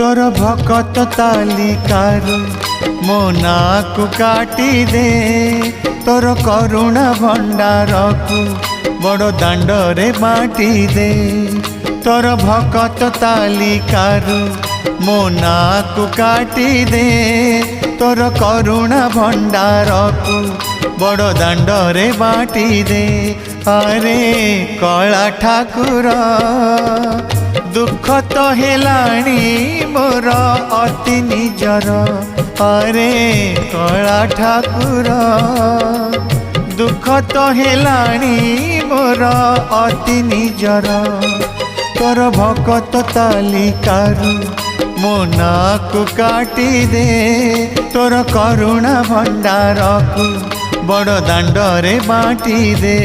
तोर भकत तालिकारु मो नाकु काटी दे तोर करुणा भंडार को बड़ दांडरे बाटी दे तोर भकत तालिकारु मो नाकु काटी दे तोर करुणा भंडार को बड़ दांडरे बाटी दे। अरे कला ठाकुर दुख तो हेलाणी मोर अति निजर। अरे कला ठाकुर दुख तो हेलाणी मोर अति निजर। तोर भकत तालिकारु मो नाकु काटी दे तोर करुणा भंडार को बड़ दांडरे बाटी दे।